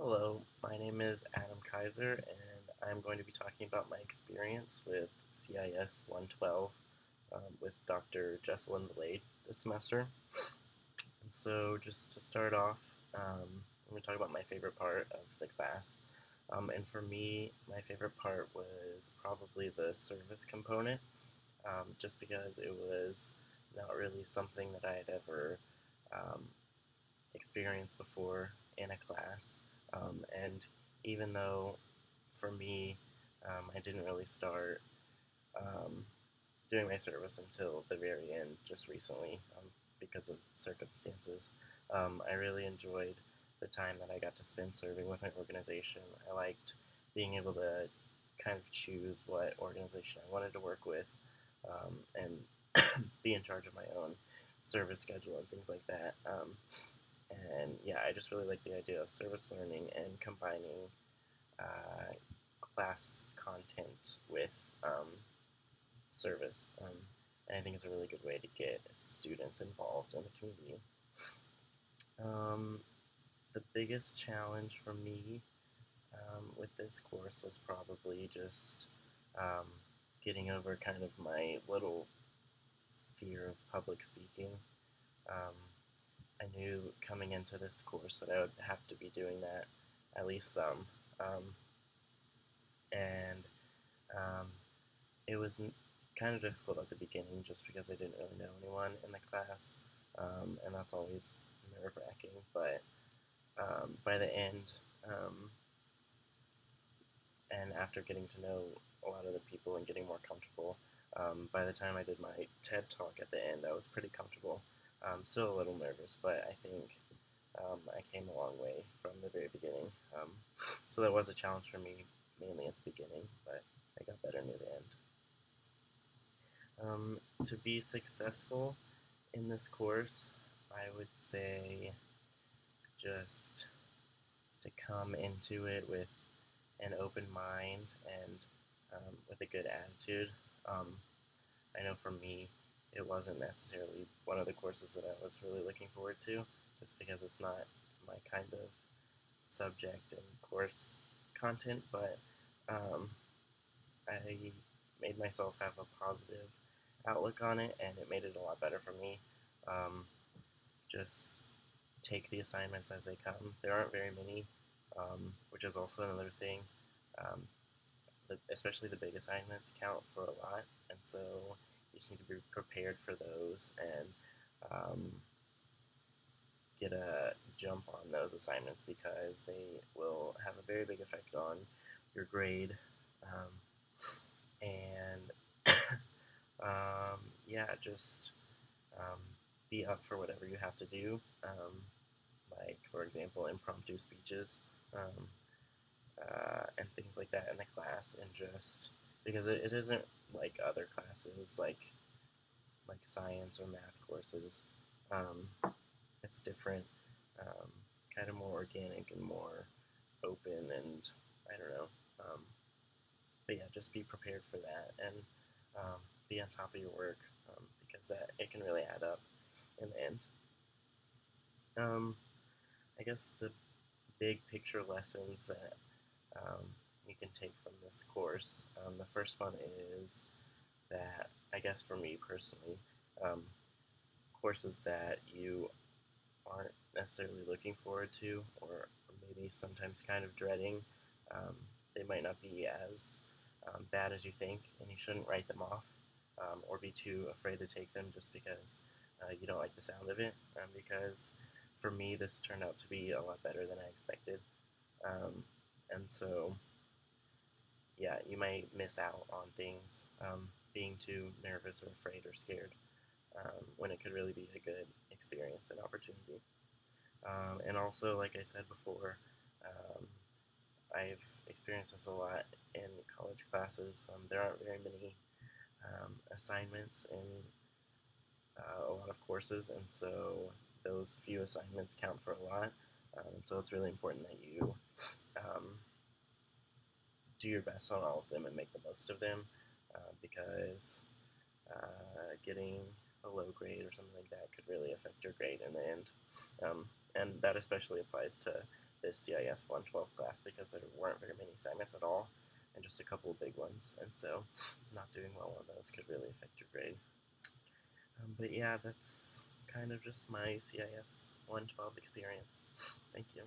Hello, my name is Adam Kaiser, and I'm going to be talking about my experience with CIS 112 with Dr. Jesselyn Blade this semester. And so, just to start off, I'm going to talk about my favorite part of the class. And for me, my favorite part was probably the service component, just because it was not really something that I had ever um, experienced before in a class. And even though for me, I didn't really start um, doing my service until the very end, just recently, because of circumstances. I really enjoyed the time that I got to spend serving with my organization. I liked being able to kind of choose what organization I wanted to work with, and be in charge of my own service schedule and things like that. And yeah, I just really like the idea of service learning and combining uh, class content with service. And I think it's a really good way to get students involved in the community. Um, the biggest challenge for me with this course was probably just um, getting over kind of my little fear of public speaking. Um, I knew coming into this course that I would have to be doing that at least some. Um, and um, it was kind of difficult at the beginning just because I didn't really know anyone in the class, and that's always nerve-wracking. But by the end, and after getting to know a lot of the people and getting more comfortable, by the time I did my TED talk at the end, I was pretty comfortable. Still a little nervous, but I think I came a long way from the very beginning. So that was a challenge for me, mainly at the beginning, but I got better near the end. To be successful in this course, I would say just to come into it with an open mind and with a good attitude. Um, I know for me, it wasn't necessarily one of the courses that I was really looking forward to, just because it's not my kind of subject and course content, but um, I made myself have a positive outlook on it, and it made it a lot better for me. Um, just take the assignments as they come. There aren't very many, which is also another thing. Um, Especially the big assignments count for a lot, and so you just need to be prepared for those and um, get a jump on those assignments because they will have a very big effect on your grade. Um, and yeah, just um, be up for whatever you have to do. Like, for example, impromptu speeches um, and things like that in the class, and just because it isn't like other classes, like science or math courses. It's different, um, kind of more organic and more open, and I don't know. But yeah, just be prepared for that and be on top of your work because that it can really add up in the end. Um, I guess the big picture lessons that you can take from this course. The first one is that, I guess for me personally, um, courses that you aren't necessarily looking forward to, or maybe sometimes kind of dreading, um, they might not be as bad as you think, and you shouldn't write them off or be too afraid to take them just because you don't like the sound of it. Because for me, this turned out to be a lot better than I expected. Um, and so yeah, you might miss out on things being too nervous or afraid or scared when it could really be a good experience and opportunity. And also, like I said before, um, I've experienced this a lot in college classes. There aren't very many assignments in a lot of courses, and so those few assignments count for a lot. And so it's really important that you um, do your best on all of them and make the most of them because getting a low grade or something like that could really affect your grade in the end. And that especially applies to this CIS 112 class because there weren't very many assignments at all, and just a couple of big ones, and so not doing well on those could really affect your grade. But yeah, that's kind of just my CIS 112 experience. Thank you.